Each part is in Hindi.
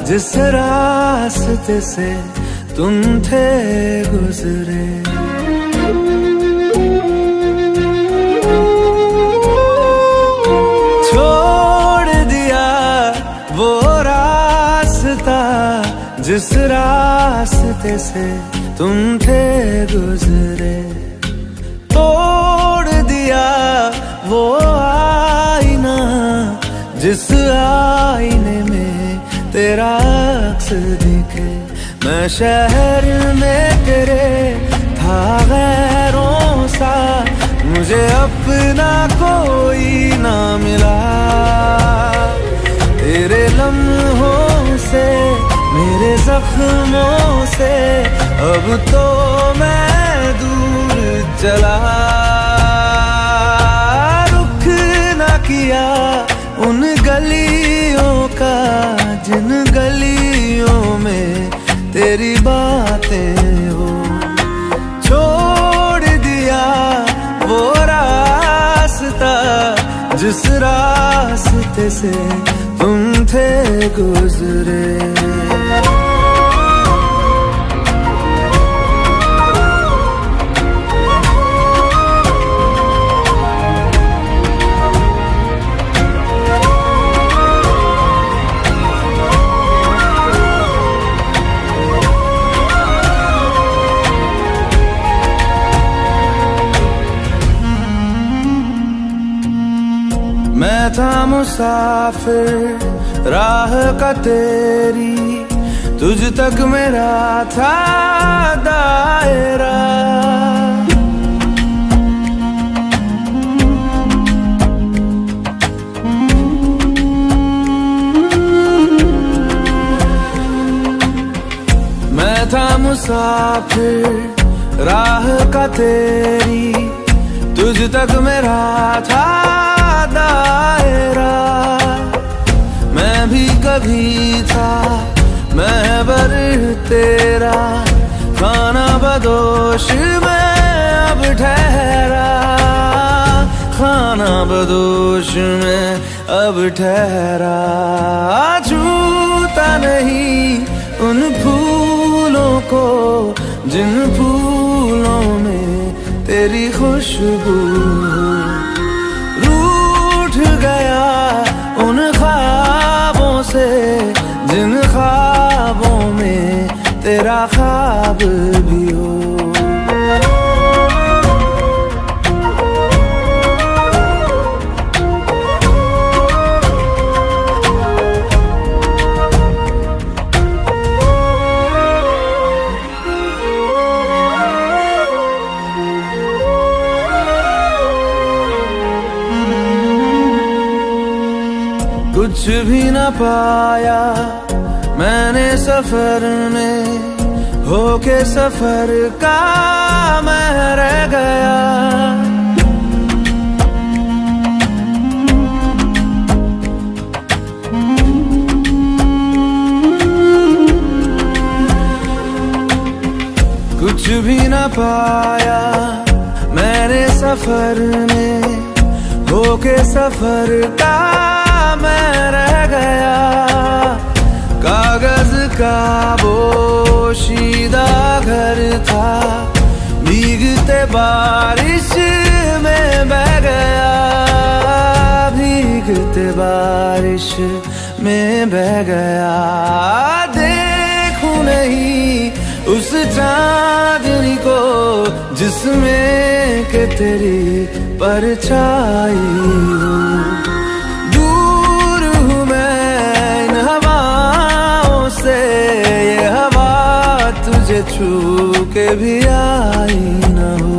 जिस रास्ते से तुम थे गुजरे। छोड़ दिया वो रास्ता जिस रास्ते से तुम थे गुजरे। तोड़ दिया वो आईना जिस आईने में तेरा अक्स दिखे। मैं शहर में तेरे था गैरों सा, मुझे अपना कोई ना मिला। तेरे लम्हों से मेरे जख्मों से अब तो मैं दूर चला। रुख ना किया उन गलियों का जिन गलियों में तेरी बातें हो। छोड़ दिया वो रास्ता जिस रास्ते से तुम थे गुजरे। मैं था मुसाफिर राह का तेरी, तुझ तक मेरा था दायरा। मैं था मुसाफिर राह का तेरी, तुझ तक मेरा था दायरा। मैं भी कभी था महबर तेरा, खाना बदोश में अब ठहरा। खाना बदोश में अब ठहरा। छूता नहीं उन फूलों को जिन फूलों में तेरी खुशबू। गया उन ख्वाबों से जिन ख्वाबों में तेरा ख्वाब भी हो। कुछ भी न पाया मैंने सफर में, होके सफर का मैं रह गया। कुछ भी न पाया मैंने सफर में, होके सफर का मैं रह गया। कागज का बोशीदा घर था, भीगते बारिश में बह गया। भीगते बारिश में बह गया। देखूं नहीं उस चांदनी को जिसमें के तेरी परछाई हो। ये हवा तुझे छू के भी आई न हो।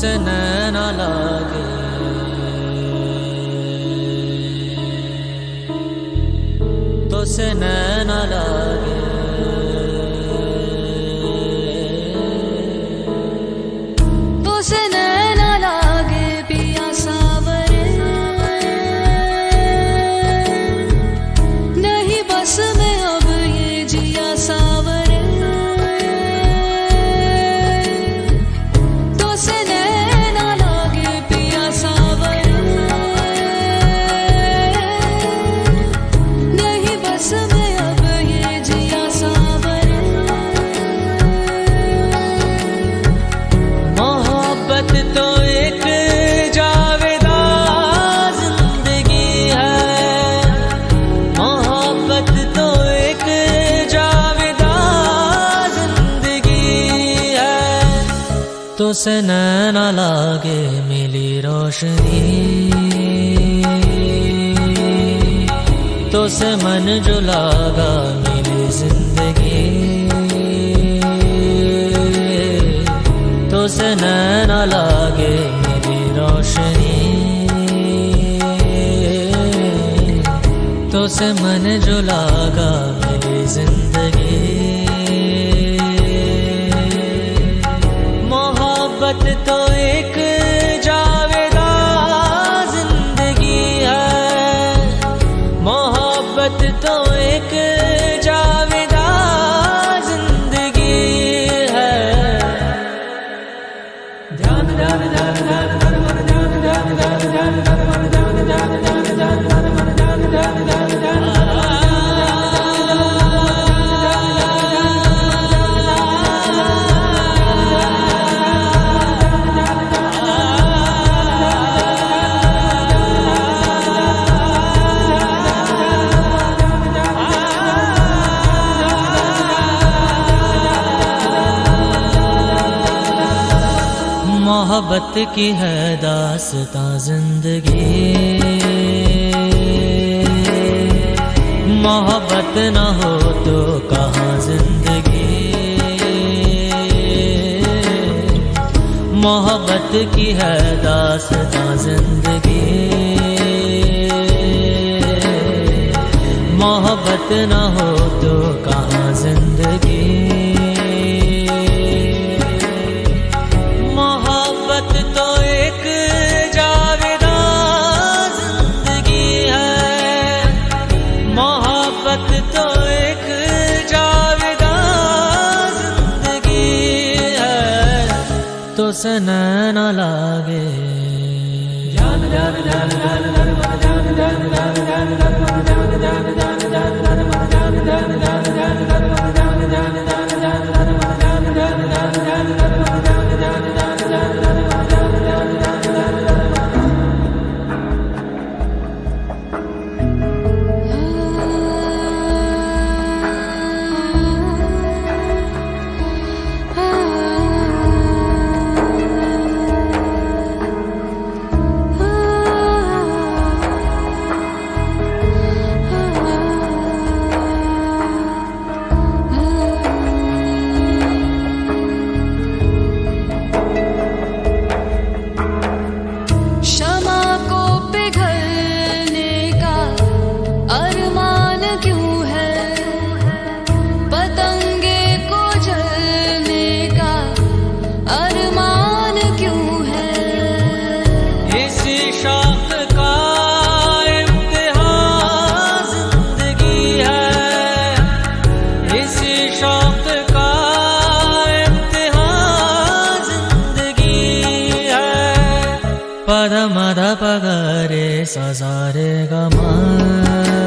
से नैना लागे, तो से नैना लागे, तो से नैना लागे पिया सावरे, नहीं बस में अब ये जिया सावरे, तो से नैना लागे पिया सावरे, नहीं बस में अब ये जिया सावरे। मोहब्बत तो एक जावेदा जिंदगी है, मोहब्बत तो एक जावेदा जिंदगी है, तो से नैना लागे मिली रोशनी, तो से मन जो लागा मिली जिंदगी, तो से नैना लागे मेरी रोशनी, तो से मन जो लागा मेरी जिंदगी। मोहब्बत तो एक जावेदा जिंदगी है, मोहब्बत तो एक जावेदा जिंदगी है। मोहब्बत की है दास्तां जिंदगी, मोहब्बत न हो तो कहाँ जिंदगी, मोहब्बत की है दास्तां जिंदगी, मोहब्बत न हो तो कहाँ जिंदगी। मोहब्बत तो एक जावेदा जिंदगी है, मोहब्बत तो एक जावेदा जिंदगी है, तो से नैना लागे पद मद पगरे सा रे ग म